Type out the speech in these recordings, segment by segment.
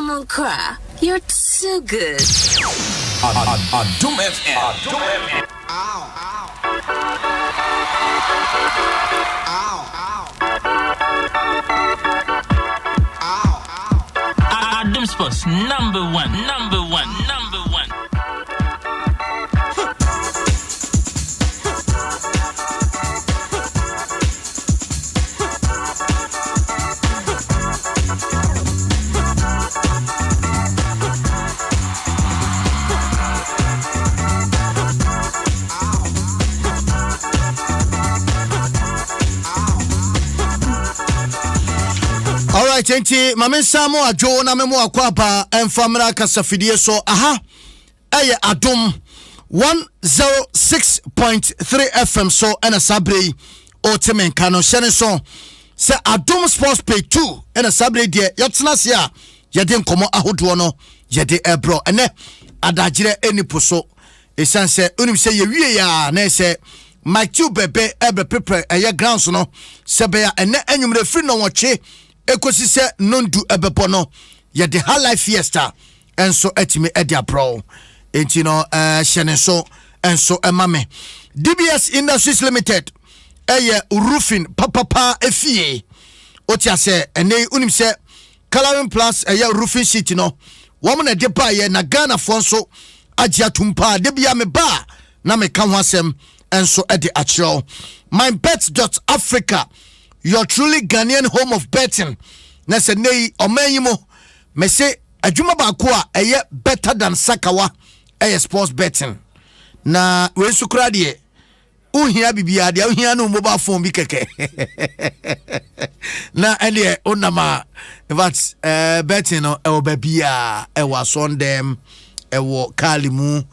Come on, cry. You're too good. ADOM FM. ADOM Sports number one. All right, enti mame samo ajo na memo akwapa emfamra kasafidie so aha eye ADOM 106.3 FM so ena sabre otemen kano shene so se ADOM Sports Page 2 ena sabre de yetena se a yede nkomo ahodo no yede ebro ene adagire enipo so esanse onim se ye wie ya na se Mike Bebe ebe prepare eye grounds no sebe ya ene enwumre free no woche ekosi se nondu ebepo no ye de high life fiesta enso etimi edia bro enti no hyene so enso emame DBS Industries Limited eye roofing papa efie otia se ene unim se coloring plus eye roofing sheet no woman na de pa ye na Ghana fonso agia tumpa de bia me ba na me ka ho asem enso ede achro mynbet.africa your truly Ghanaian home of betting. Na se nei omanimo me se adwuma ba ko a eye better than Sakawa eye sports betting. Na we sukura de uhia bibia de uhia no mobile phone bi keke. Na ene onama that betting no e obabia e wa sondem e wo kalimu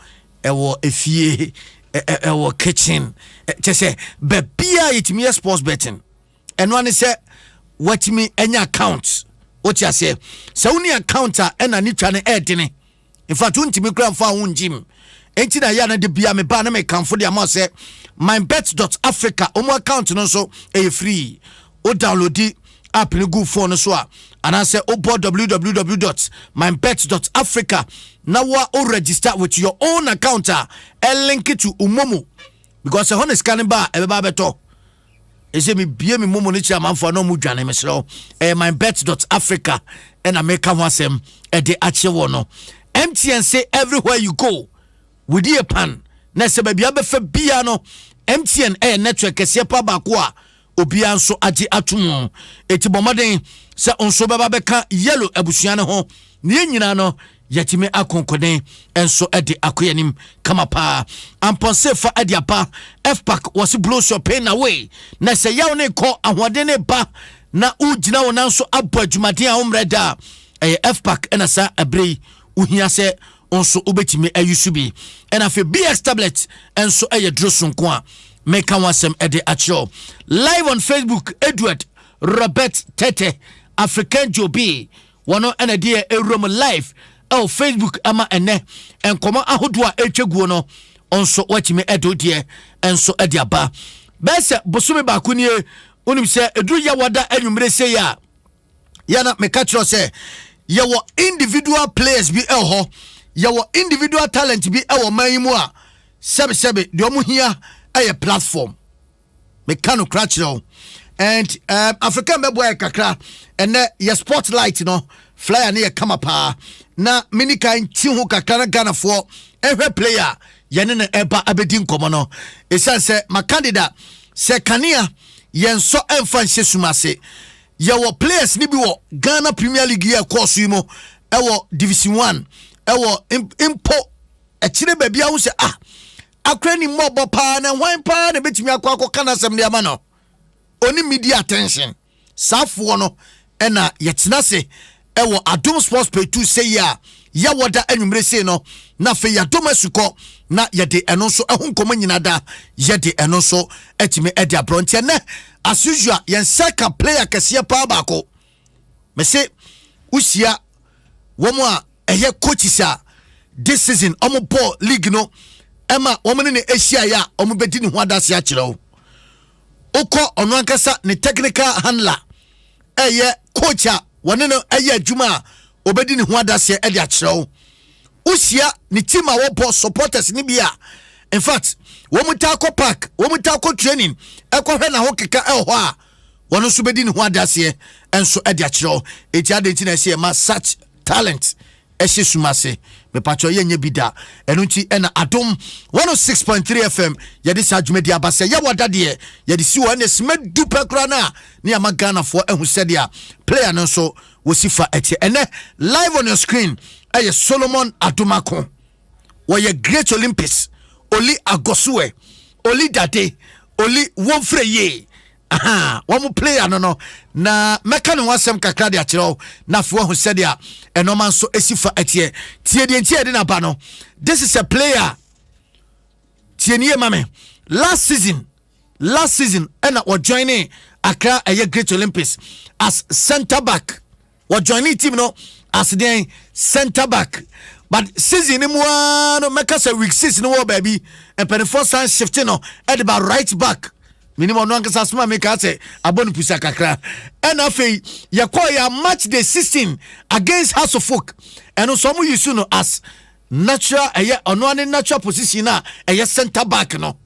e wo efie e wo kitchen chese babia itimi sports betting. And one is what me any account. What you say? So only accounter and a new channel edini. In fact, me grand for un gym. Ain't na yana de bia me ba na me come for the amount say mynbet.africa. Omo account no so free. O download the app in good phone so and I say www.mynbet.africa. Now o register with your own accounter and link it to Umomo because the honest scanning bar eba beto. Ese mi bie mi momo ni chairman for no mu dwane mesro mynbet.africa and I make am wasem e de ache wo no MTN say everywhere you go with the pan na se ba bia be fa bia no MTN network ese pa ba ko a obia nso age atum eti bomoden se onso baba be ka yellow abusua ne ho ne nyina no yatime akonkoden enso ede akoyanim kama pa amponse fa ade apa fpack was blow your pain away na se yaw ne ko ahode ne ba na ugina wona nso abo adwumaden a umreda fpack ena sa abrei uhia se onso obetime ayusubi ena fe BX tablet enso drosunko a make wasem ede acho live on Facebook Edward Robert Tete African Jobi wono ena de Room live Facebook ama ene enkoma ahodo a etweguo no onso watime edo de enso ede aba bese bosome ba kunie onim se edu ya wada anwumre se ya na me ka kiro se ye wo individual players bi ho ye wo individual talent bi wo manimu a sebe de omo hia aye platform me kanu krakiro and African boy kakra ene ye spotlight no flyer ne ye kama pa na mini kan ti hu kakra Ghana for every player yene ne eba abedi nkomo no esanse ma candidate se kania yenso emfa nhye sumase ye wo players ni bi wo Ghana Premier League ye course yimo e wo Division 1 e wo impo e kire babia hu se akra ni mobo pa na hwan pa na betimi akwa kana sem de ama no oni media attention safo no ena yetena se ewo ADOM Sports Page 2 say ya wada anwumre say no na fe ya ADOM asuko na yede eno so ehunkomo nyina da yede eno so etime ede abronte ne as usual yen second player kase pa baako me say usia womo a eye coaches a this season omo ball league no ema womo ne Asia ya omo bedi ne ho adase a kire o oko ono ankasa ne technical handler eye coach a wone no eye adwuma obedi ne ho adase e de akyerɛw usia ni team a wo supporters ni bia in fact wo mutako park wo mutako training ekohwe na ho keka e ho a wono so bedi ne ho adase enso e de akyerɛw eti adenti na se ma such talent ehye sumase me pacho ye nya bida eno nti ena Adom 106.3 FM ye de sa dwumadi abase ye woda de ye de si wo na smedu pekra na ne amagana fo ehu sede a player no so wosifa eti ene live on your screen eye Solomon Adomako wo great Olympics oli agosue oli dade oli wonfreye aha one player no na meka no wasem kakra de akiro na fo hu sede a enoman so esifa etie tie de ntie de na ba no. This is a player tie nie mame last season ena was joining Accra Great Olympics as center back, was joining team no as the center back, but season no meka say week 6 no baby and 24 sign shifting no at about right back minimum no ankasa sma make say abonu pusa kakra and afei yakoya match the 16 against House of Folk and so mu use no as natural ono an natural position na center back no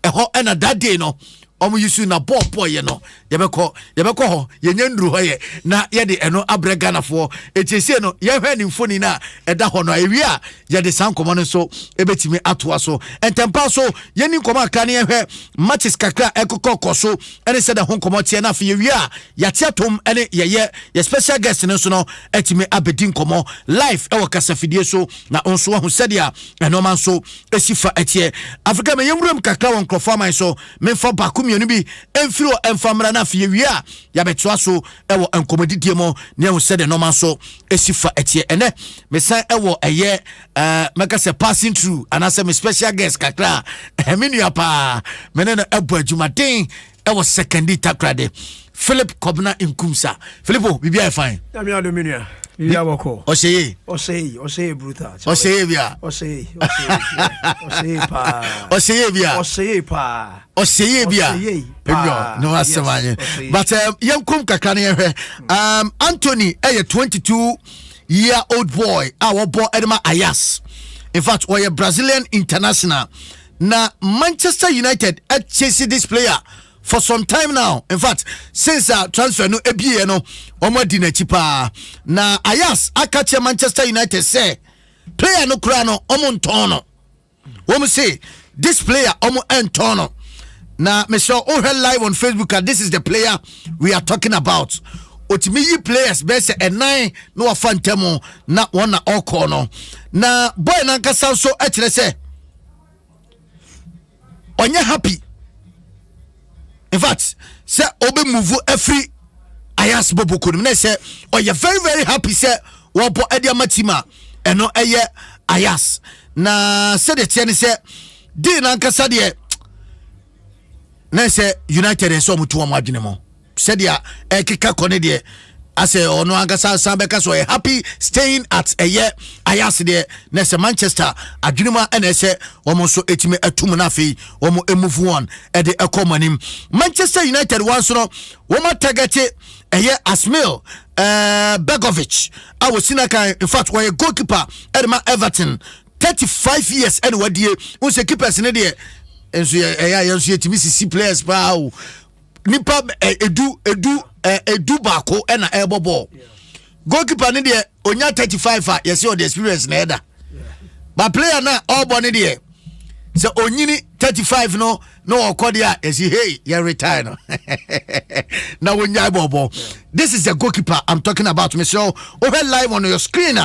eho na that day no omu use na ball boy no yebeko ho yenyandru ho ye na ye de eno abrega na fo etiesie no ye hwe ni mfoni na eda ho no ewi a ye de sankomo no so ebetimi atoa so entempa so ye ni nkoma aka ne ye hwe matches kakra ekokoko so ene se da ho nkomo tie na fe ewi a ya tiatom ene ye special guest no so no etimi abedi nkomo live e wakasa fidie so na onso ho sedia eno man so esifa etie Africa me yemrem kakra won krofaman so memfa bakum yenu bi enfiro enfamra na fie wi a ya betwa so ewo enkomodidie mo ne ho sede no man so esifa etie ene me san ewo meka se passing through anase me special guest kakra menua pa menene ebo adwumaden ewo second takrade Philip Kobina Nkumsa Philipo bibia fine ami adomenia bibia woko oseye brutal oseye bia oseye pa no asemanye but yankum kakra ne hwe Anthony 22-year-old boy our boy Edema Ayas in fact we Brazilian international na Manchester United chase this player for some time now. In fact, since transfer no ebie no omo di na chipa na Ayas akache Manchester United say player no kura no omo ntono. Omo say this player omo entono. Na me show live on Facebook and this is the player we are talking about. Otimi players best e 9 no afantemo na one na all no. Na boy na nkasa so ekire say onye happy. In fact, say obe move every Ayas bobo kunum na say you very very happy say wo bo edia matima eno eye Ayas na say the tiene say di na nkasa de na say United en so mutu am adwene mo say dia ekeka kone de ase ono ankasa sambeka so happy staying at Ayas de na say Manchester adwuma na say omo so etime atum na afei omo move on e de ekomanim Manchester United once no womo target Asmil Begovic I was in in fact we goalkeeper Edema Everton 35 years and what die unse keepers ne de enso yenso etimi sisi players pa nipa edu bako na ebobo goalkeeper ne de onya 35 yes your experience na eda but player na all born de so onyini 35 no okodia yes hey you retire no na wonya ebobo this is the goalkeeper I'm talking about me so over live on your screen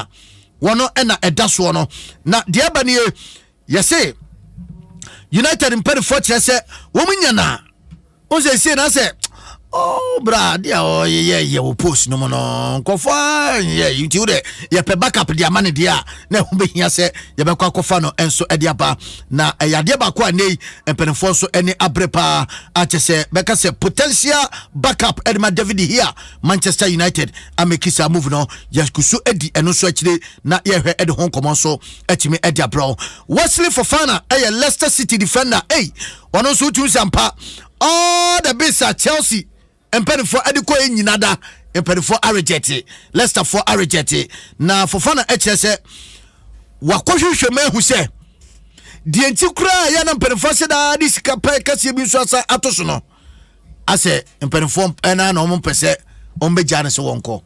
wono na edaso no na de abane yes say United in perforce say womunya na o say na say oh bra dia oh yeah we post no no kofa yeah you do the ye pe backup dia man dia na ho be hia se ye be kwa kofa no enso e dia ba na ya dia ba kwa nei empenfo so ene abrepa a chese be ka se potential backup Edma David here Manchester United amekisa move no ya kusu edi eno so akire na ye hwe ede hon komon so atimi e dia bro Wesley Fofana Leicester City defender one so tu sampa all the best at Chelsea empenfo ade ko enyinada mpanyinfoɔ areject Leicester for areject na Fofana ɛkyerɛ sɛ wakɔhwehwɛ ma ehu sɛ deɛ nti kura ya na mpanyinfoɔ sɛ daa de sika pɛ kɛseɛ bi nso asa ato so no asɛ mpanyinfoɔ ɛna na ɔmo mpɛ sɛ ɔmo bɛgya ne sɛ wɔnkɔ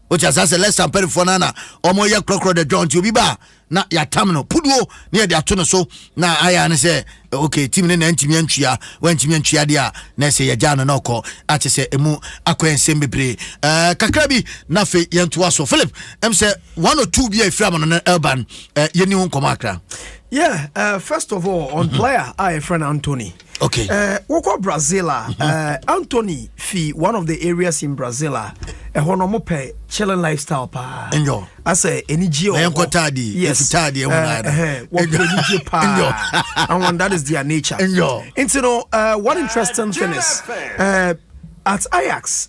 which as I said, Leicester mpanyinfoɔ na ɔmo yɛ krɔkrɔ de John ti obi ba na yatam no puduo ne yɛ de ato no so na aya ne sɛ okay team ne na ntimi antwia wantimi antwia de a na sɛ yɛgya no na ɔkɔ akyɛ sɛ emu akɔ nsɛm bebree kakra bi na fe yɛntoa so Philip sɛ 1 or 2 bi a ifra mo no Elban yɛni ho nkɔmɔ akra. Yeah, first of all, on player, I friend Anthony. Okay. Woko Brazil, Anthony fi one of the areas in Brazil, honomope chilling lifestyle pa. Enjo. I say energy. Yes. And that is their nature. Enjo. And you know, one interesting thing is, at Ajax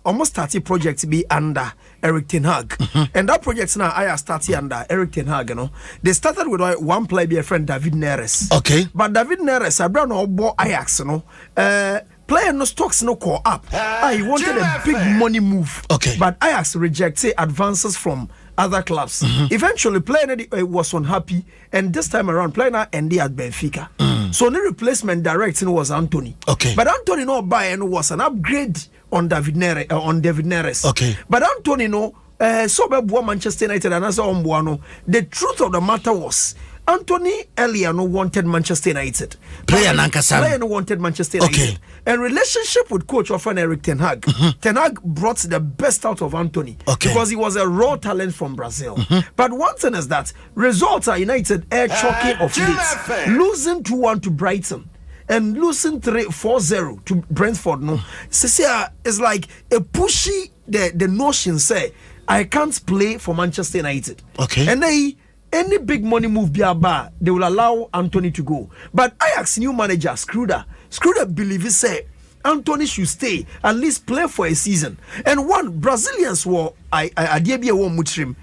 almost started project to be under Eric Ten Hag. And that project now Ajax started under Eric Ten Hag, you know. They started with one player, be a friend, David Neres. Okay. But David Neres, I brought no bought Ajax, you know. Player no stocks no call up. He wanted a big money move. Okay. But Ajax rejected advances from other clubs. Eventually, player was unhappy, and this time around, player ended at Benfica. So the replacement directing was Anthony. Okay. But Anthony no buy and was an upgrade on David Neres. Okay. But Anthony no so be Manchester United and as no. The truth of the matter was Anthony earlier no wanted Manchester United. Player no wanted Manchester United. Okay. And relationship with coach often Eric Ten Hag. Ten Hag brought the best out of Anthony because he was a raw talent from Brazil. But one thing is that results are United air choking of late, losing 2-1 to Brighton and losing 4-0 to Brentford. No, Cecilia is like a pushy the notion say I can't play for Manchester United. Okay, and any big money move be about, they will allow Anthony to go. But Ajax new manager Schreuder believes say Anthony should stay, at least play for a season. And one Brazilians were idea be a one mutrim.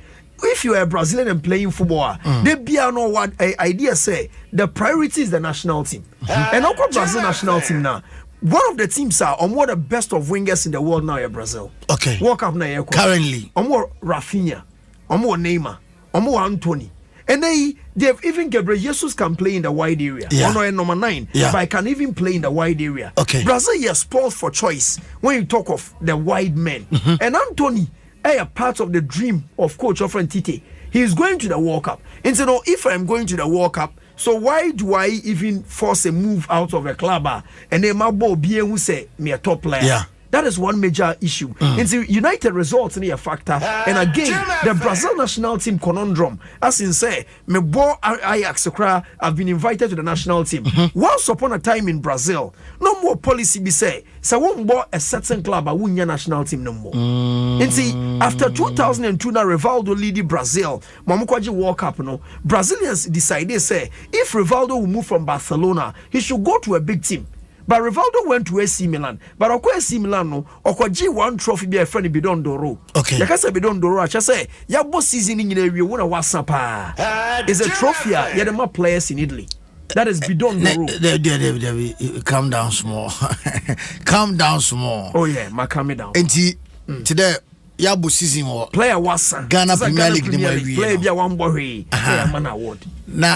If you are a Brazilian and playing football, they be no what idea say the priority is the national team. And also Brazil national team now. One of the teams are on one of the best of wingers in the world now in Brazil. Okay. World Cup now currently. More Rafinha, more Neymar, more Anthony. And they've even Gabriel Jesus can play in the wide area. Yeah. Number 9. Yeah. But I can even play in the wide area. Okay. Brazil is spoiled for choice when you talk of the wide men. And Anthony, a part of the dream of Coach Ofren Tite. He is going to the World Cup. And so if I'm going to the World Cup, so why do I even force a move out of a club and then my boy be who say me a top player? Yeah. That is one major issue. And so United results in a factor. And again, the Brazil national team conundrum. As in say, me boy Ajax have been invited to the national team. Once upon a time in Brazil, no more policy be say, so won't boy a certain club, I won't national team no more. And see, after 2002, now Rivaldo leading Brazil, Mamukwaji World Cup, no, Brazilians decided say, if Rivaldo will move from Barcelona, he should go to a big team. But Rivaldo went to AC Milan. But AC Milan no, G one trophy be a friend Bidon Doro. Okay. Yakasa Bidon Doro, I say, Yabo season in the won a WhatsApp. Is a trophy, Yadama players in Italy. That is Bidon Doro. Calm down small. Calm down small. Oh yeah, calm me down. And today, Yabo season or player was Ghana Premier League. Player be one boy. Man award. Na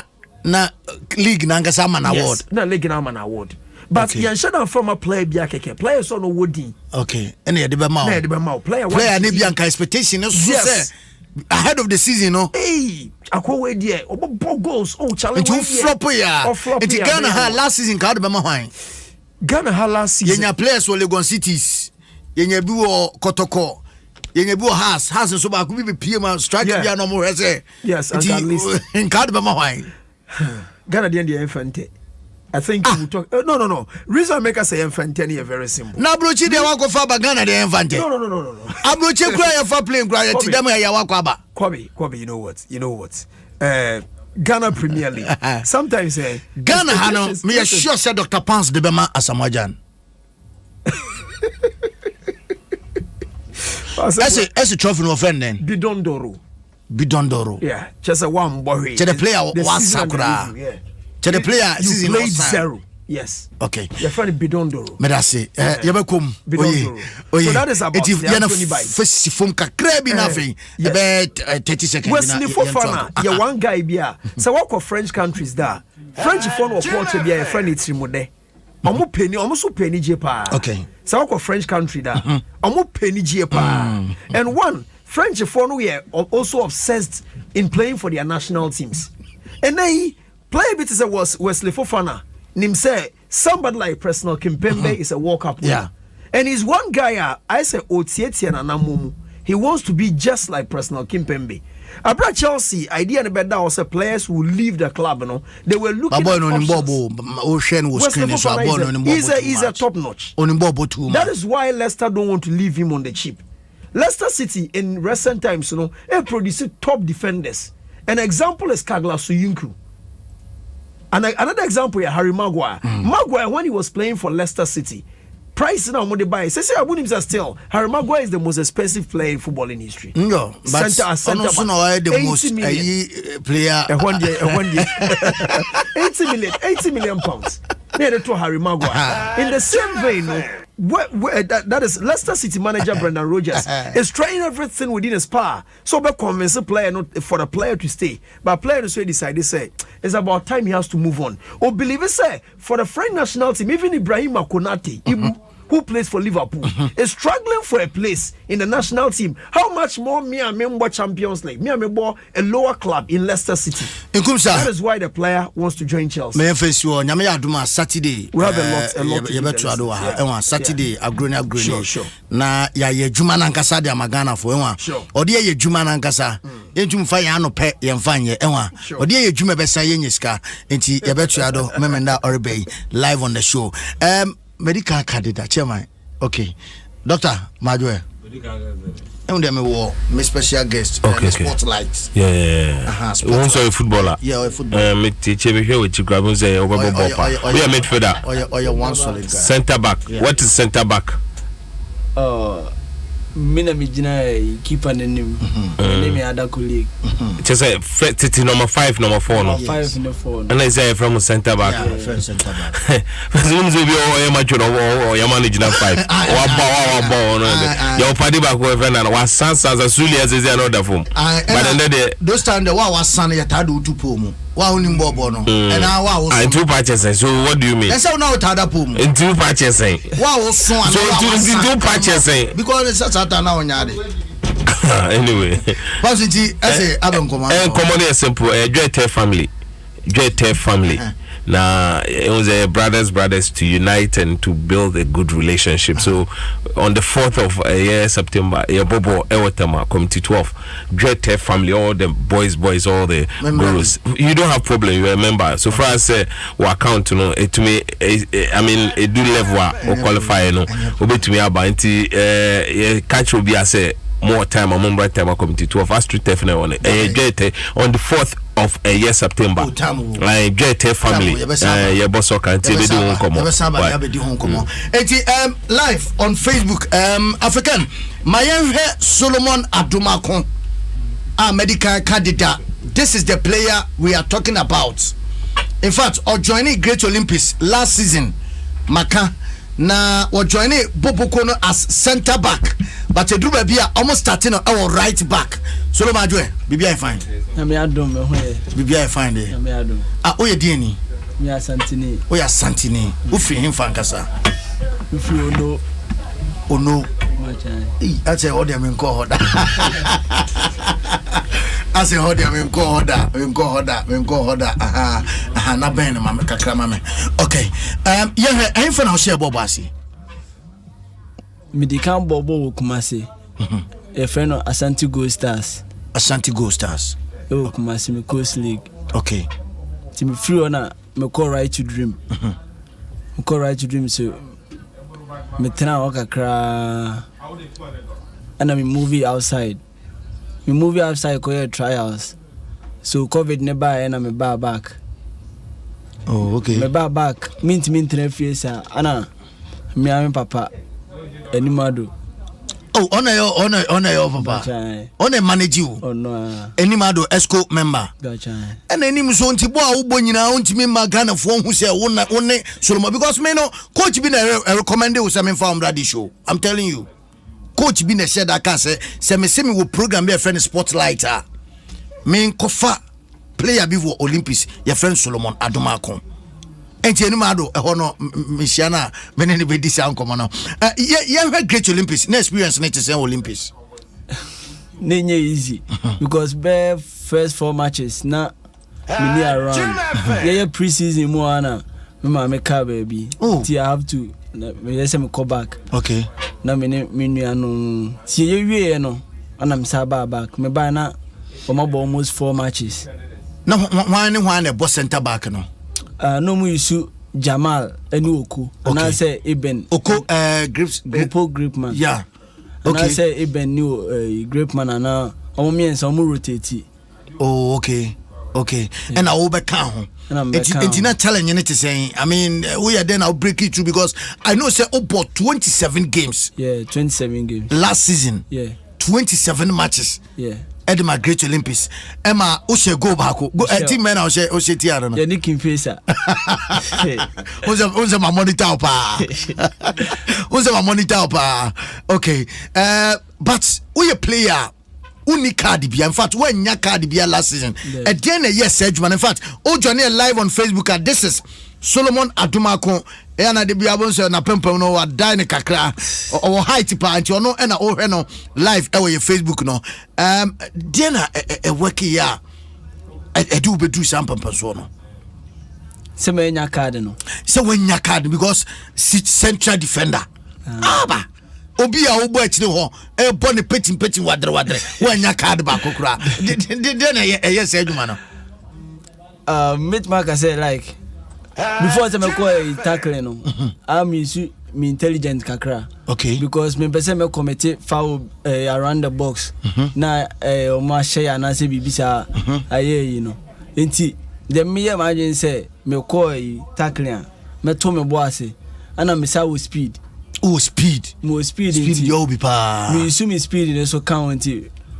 league Nangasa man award. Na league na man award. But you should from a player be a player so no woody. Okay. And the Bema player and Bianca expectation is ahead of the season, no. Hey, I call way dear. Goals. Oh, challenge. You flop ya. It's Ghana had last season card Bema wine. Ghana had last season. Yenya players were Legon cities. Yenya Buo Kotoko. Yenya Buo has and so back could be PM striker no more. Yes, at least in card Bema wine. Ghana the infante. I think we talk. No. Reason I make us say infante is very simple. Na brochi de wako fa ba Ghana de infante. No. Abrochi kura ya fa playing kura ya ti dem ya wako aba. Kwabi, you know what? Ghana Premier League. Sometimes Ghana hano me sure say Dr. Pans de Bema Asamoah. Ese trophy no offend then. Bidon Doro. Yeah, just a one boy. To the player was sakura. Yeah. To the player you played 0. Yes. Okay. Your friend Bidondoro. Medase. Yabakum. Oye. So that is about first phone kakra bi nothing. About 30 seconds. Wesley Fofana, you one guy bia. So what of French countries there? French phone or Portugal bia your friend Itrimode. Omo penny, almost penny jepa. Okay. So what of French country there? Omo penny jepa. And one French phone we are also obsessed in playing for their national teams. And then play a bit was Wesley Fofana. Nim say somebody like Personal Kimpembe is a World Cup winner. Yeah. And he's one guy I say Otieti and Anamumu. He wants to be just like Personal Kimpembe. Abra Chelsea idea and bed was a players who leave the club, you know. They were looking at he's a top notch. That is why Leicester don't want to leave him on the cheap. Leicester City in recent times, you know, they produce top defenders. An example is Kagla Suyunku. And another example is Harry Maguire. Maguire, when he was playing for Leicester City, price now when they buy. Say I wouldn't say still. Harry Maguire is the most expensive player in football in history. No, but center back, the most player. 80 million pounds. Near to Harry Maguire. In the same vein, that is Leicester City manager Brendan Rodgers is trying everything within his power. So be convince the player not for the player to stay. But player so decided say it's about time he has to move on. Or believe it say for the French national team, even Ibrahim Konate, who plays for Liverpool, is struggling for a place in the national team. How much more me and member Champions League? Me and member a lower club in Leicester City. That is why the player wants to join Chelsea. Me face you nyame aduma Saturday. We have a lot to do. Saturday agroni. Sure. Na ya juma na nkasa de amagana for enwa. Odi ye juma na nkasa. Entum fa ya no pe ye mfa nye enwa. Odi ye juma be sa ye nyesika. Enti ye betu ado memenda orebe live on the show. Medical candidate, chairman. Okay. Doctor Majwe. And then me special guest. Okay. Spotlight. Yeah. Also a footballer. Yeah, a footballer. Me teach you here with you grab say over ball. We are midfielder. Or your one solid guy. Center back. Yeah. What is center back? Mina mijina keeper name. Name other colleague. Just say titi number 5, number 4 no. 5 in the 4. And I say from center back. Yeah, from center back. Zoom be o match or your manager 5. Wa ball no. Your party back we friend and was sans as Suli as is another form. But then those time the was son ya tadu to pomu. Wa oni mbobo no. And now wa was. And 2 patches. So what do you mean? That's how now tada pomu. In 2 patches. Wa was son. So 2 patches. Because it's such a now nyade. Anyway, positive as a Adam command. Common is simple. Joint family. Now it was a brothers to unite and to build a good relationship. So on the 4th of September, Bobo Ewatama Committee 12, Joint family, all the boys, all the gurus. You don't have problem. You remember. So far as we account, you know, it to me. I mean, it do level or qualify. You know, obey to me about catch will be as a more time. I'm on right time. Committee 12. As to definitely on it. On the 4th of September. Get family. Your boss can tell you come live on Facebook. African Mayenhe Solomon Abdumakon, our medical candidate. This is the player we are talking about. In fact, or joining Great Olympics last season, Maka na or joining Bobokono as center back, but the Druba Bia almost starting on our right back. Solomon Adwe, BBI fine. BBI fine there. Oye Dieni. Me are Santini. Oya Santini. Who free him fankasa? If you know. Oh no. I say all them in call order. I say all them in call order. Aha, na ben mama kakra mama. Okay. Yeah, I for now share Bobasi. Medical Bobo Kumasi. A friend of Ashanti Gold Stars. Oh, Kumasi me Coast League. Okay. Team free on me call right to dream. Me call right to dream so me tena waka kra and me movie outside call trials. So COVID never and me back. Oh, okay. Me back mint tena face ana me papa animado. Oh, on your papa. On a manage you. Oh no. Any mado esco member. Gotcha. And any muso nti boa wo bonyina onti me magana fo hu se won Solomon because me no coach been a recommend we say me from radio show. I'm telling you. Coach been a share that can say me will program be a friend spotlight me kofa player be for Olympics your friend Solomon Adomako. Enti enu mado no misiana menene be dis ankomo no yeah great Olympics na experience na say Olympics Nenye easy because be first 4 matches na mini around yeah pre-season mo ana me ma me ka baby ti I have to me say me call back okay na me anu ti ye wie no ana me sa back me ba na almost 4 matches na one the boss center back no no mu isu Jamal eni Oku and say Eben Oku gripman yeah okay and I say Eben new gripman and now omo rotate oh okay and I will back ho it's not telling you to say I mean we are then I'll break it through because I know say about 27 games 27 games last season 27 matches Edema Great Olympics Emma Oshe go back go team man Oshe tiara no Nick Pesa Unza ma monitor pa okay but we a player uni card bia in fact when nya card bia last season again yes in fact o journey live on Facebook and this is Solomon Adomako na de bia bonso na pempem no wa die ne kakra o height pa anti ono na o hwe no live e your Facebook no dena work ya do be do some pempem so no se me nya card no se when nya card because central defender aba obi a obo akire ho e bo ne petin wadre when nya card ba kokura dena yes aduma no mid marker say like before I me tackling no I'm used me intelligent kakra okay because me person me commit foul around the box na o ma share na say bibisa aye you know enti the me imagine say me call tackling me to me boss ana me say speed yo be pa me use me speed so count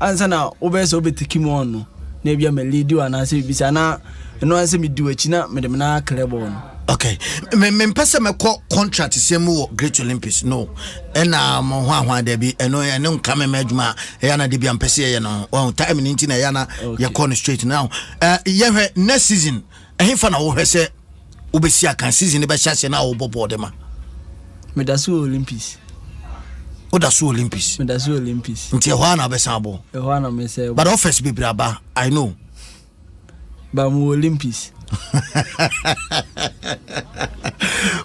answer na obeso obetiki mo on na bia me lead you na say bibisa na no answer me do achina me dem na clear okay me pese me contract same Great Olympics no na mo hwa there be eno ene nka me adwuma ya na de bia mpese ye no on time ni ntina ya na ya corner straight now ye hwe next season ehfa na wo hwe se obesi aka season be hya na wo bobo de ma me da so Olympics nti hwa na be sabo hwa na me say but office be braba I know ba mu Olympics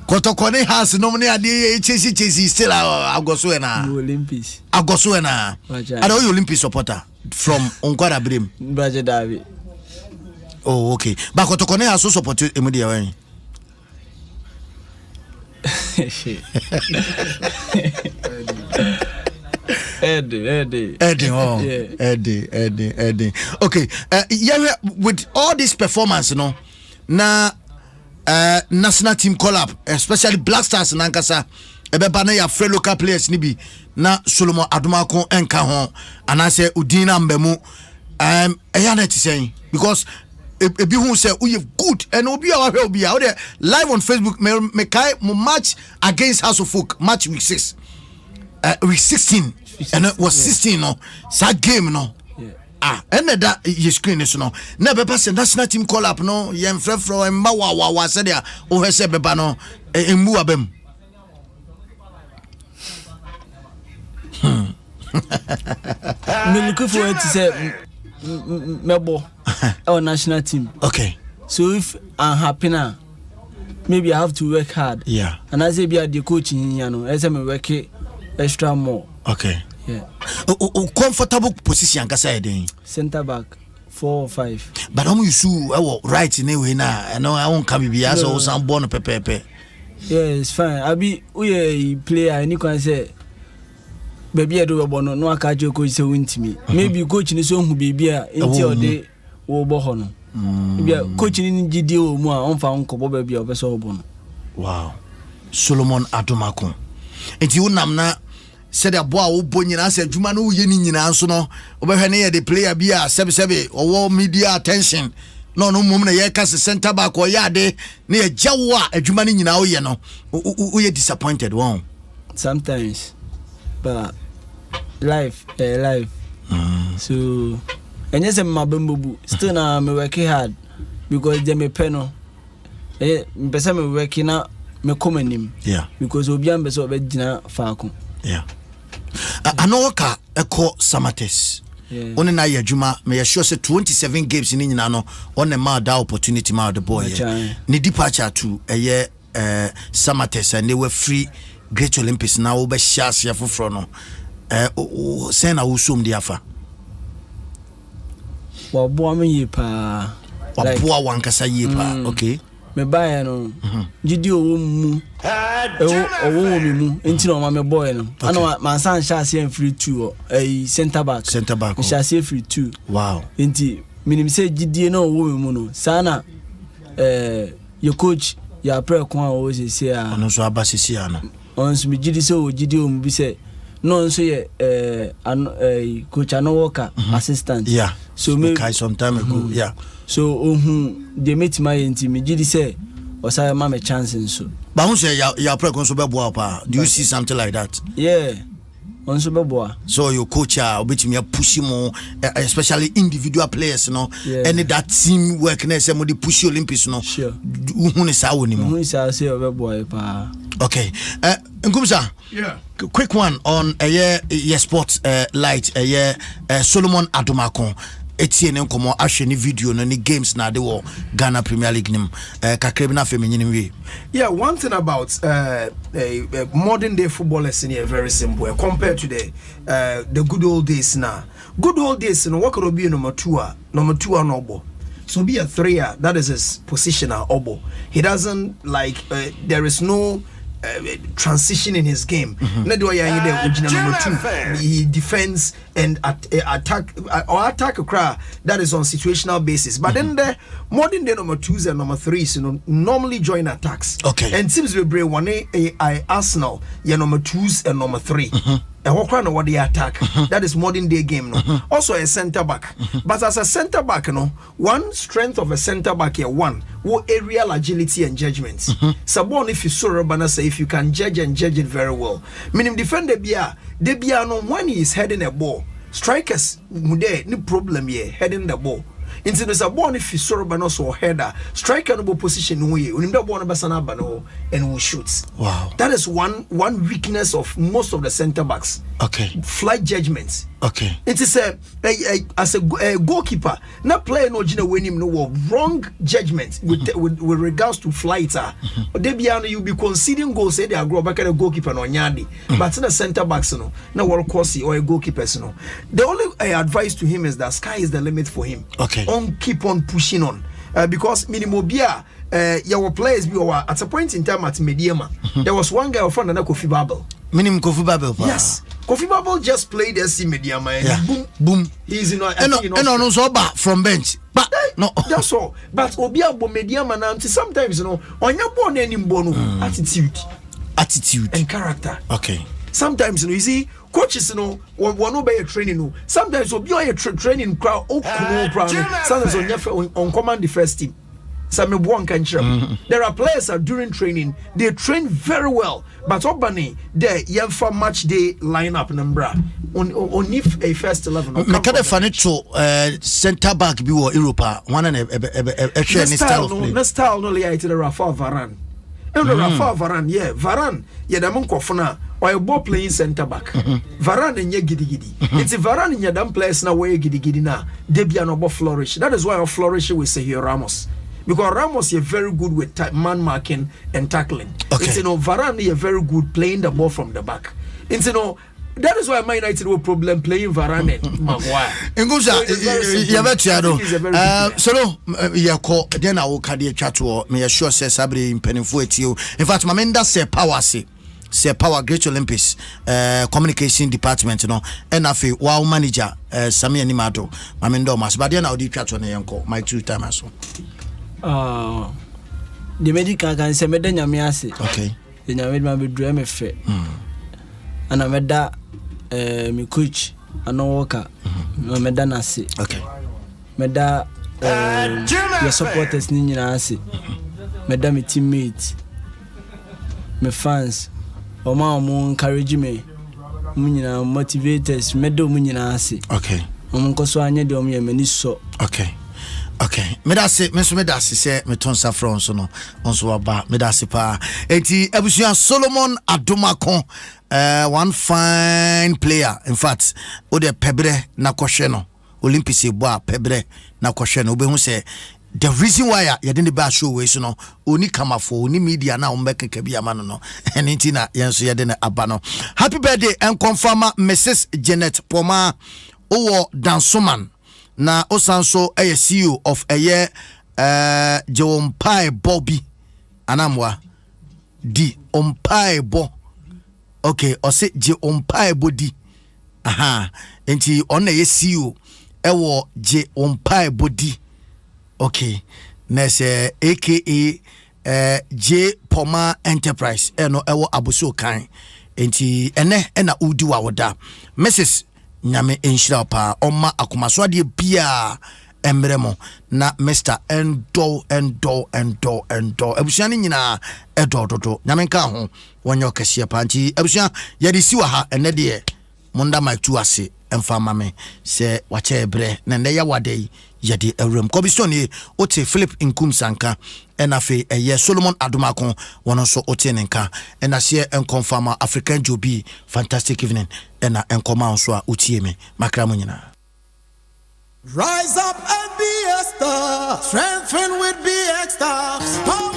Kotokone has no many idea chesi still agoso na Olympics agoso na I know you Olympic supporter from Onkwara Brim Baje David oh okay but Kotokone has so support Emudia when Eddie. Okay, yeah, with all this performance, you know, na national team call up, especially Black Stars in Ankasa, ebeba na ya free local players ni bi na Solomon Adomako enka ho, and I say Udina Mbemu, eyana ti saying because ebi hu say we good and obi a live on Facebook me kai mo match against House of Folk match week 6. Week 16 and it was 16 no that game no and that you screen is no never pass national team call up no yem frefro and wa said ya o he say beba no emu abem me looking forward to say mebo our national team okay so if I'm happy now maybe I have to work hard and I say be the coaching you know I say me work extra more okay comfortable position kasa eden center back 4 or 5 but you su right in way na no I won't come be so some born pepe it's fine I be we player any can say baby I do we born no aka jo coach say win me maybe coach ni so hu baby a enti ode wo bo ho no bia coach ni gidi o mu a on fa nkobo baby a obeso obo no wow Solomon Adomako enti unam na said a boy who bonyina said Jumanu Yenin answer no over here the player be a sebe or media attention. No moment a year center back or yade near Jawa a Jumani now you know we are disappointed one. Sometimes, but life. So and yes, my bamboo still now me working hard because they me penal. Person me working out me coming him. Yeah. Because we be ambeso be dina faako. Yeah. I know ka eko Samates. Only na ya juma me sure say 27 games in nyina no on the ma da opportunity ma the boy. Ni departure to Samates and they were free Great Olympics now be shas ya foforo no. Say na usum di afa. Wa bo am yi pa. Wa bo wankasa yi pa. Okay. Me buy no gidi owo mu owo mi mu enti no ma me boy no ana man san shase en free 2 center back shase free 2 wow enti minim say gidi no owo mi mu no sana your coach ya pre kon a o se a ono so abasisi ana onso mi gidi so o gidi o mu bi se no nso ye coach Anowoka assistant yeah so me some time ago yeah so they meet my enti me gidi say o say ma me chance nso but who say ya pre kon so be boa pa do you see something like that yeah on so be boa so your coach obetimi push him especially individual players no any that team work na say mo dey push Olympics no sure who ni sa woni mo who say be boa pa okay Nkumsa yeah quick one on a sports light Solomon Adomakon Etienne nkomo ahwe ni video no ni games na de wo Ghana Premier League nim kakrebi na feminine we yeah one thing about modern day footballers in here very simple compared to the good old days now what could be number 2 no obo so be a 3 that is his positional obo he doesn't like there is no transition in his game. Number 2, he defends and attack a crowd that is on situational basis. But then the modern day number 2s and number 3s, normally join attacks. Okay. And teams will bring one Arsenal, number 2s and number 3. And what they attack that is modern day game also a center back but as a center back one strength of a center back here one aerial agility and judgment Sabon if you saw Rabana say if you can judge it very well meaning defender they no when he is heading a ball strikers no problem here heading the ball into the Sabon if you saw Rabana so header striker no position we the ball and will shoot. Wow, that is one weakness of most of the center backs. Okay, flight judgments. Okay, it is as a goalkeeper not playing no gina when him no wrong judgment with regards to flight you'll be conceding goals say they are grow back at a goalkeeper no nyadi but in a center backs no world course or a goalkeeper the only advice to him is that sky is the limit for him. Okay, keep on pushing on because minimobia your players be at a point in time at Mediama there was one guy from Kofi Babel. Minimum Kofi Babel. Yes, Kofi Babel just played SC Mediama and boom he's and on so back from bench but no that's all but Obia bo Mediama now sometimes on your born any bono attitude and character. Okay, sometimes you see coaches one obey training sometimes will be a training crowd sometimes on command the first team. There are players that during training they train very well, but Obani there for match day lineup number on if a first 11. Make funny to center back be Europa one and a style of play. No style no like the Rafa Varane. Rafa Varane Varane the Monkofona or a ball playing center back. Varane and ye giddy. It's a Varane in your damn place now where giddy now. Debian flourish. That is why I flourish with Sergio Ramos. Because Ramos is very good with man marking and tackling. Okay. It's Varane is very good playing the ball from the back. It's that is why Man United will problem playing Varane and Maguire. Ngusa, you bet you so no, you call then I will carry a chat to me. Sure says Sabri in Pennyfoot you. In fact, my men that say power Great Olympics communication department and wow manager Sami Animado. My men do mas, but then I'll do chat on the my 2 times. The medical can say me denya me ase. Okay. The nyame ma be drum me fe. And I made that me coach ano worker meda na se okay meda your supporters ni nyina ase meda me teammates me fans oma mo encourage me mo nyina motivators meda mo nyina ase okay mo nkoso anye de mo ye mani so okay medase se metonsa France no onso aba medase pa enti abusuan Solomon Adomako one fine player in fact o de pebre na kohwe no Olympics ebo a pebre na kohwe no obehu se the reason why you didn't be show we so no oni kamafo oni media na ombekeka bia ma no enti na yenso ye de na aba no happy birthday and confirm Mrs Janet Poma owo Dansoman na osanso CEO of Jompai Bobby anamwa di Ompai Bo okay ose Jompai Body aha enti on CEO ewo Jompai Body okay nese aka J Poma Enterprise eno ewo abuso kan enti ene na udi wa woda Mrs nyame enhyira pa oma akomaso de bia emremo na Mr. Endo abusia ni nyina edododo nyame nka ho wonyo kase pa nti abusia yade siwa ha ene de monda mic tu ase emfa mame se wache ebre na nde ya wade yade awrem Kobistone ote Philip Nkum Sanka enafe Solomon Adomako wono so ote nenka ena se enconfirm African Jobi fantastic evening ena enkoma so a utie me makra munyina. Rise up and be a star, strengthen with BX stars.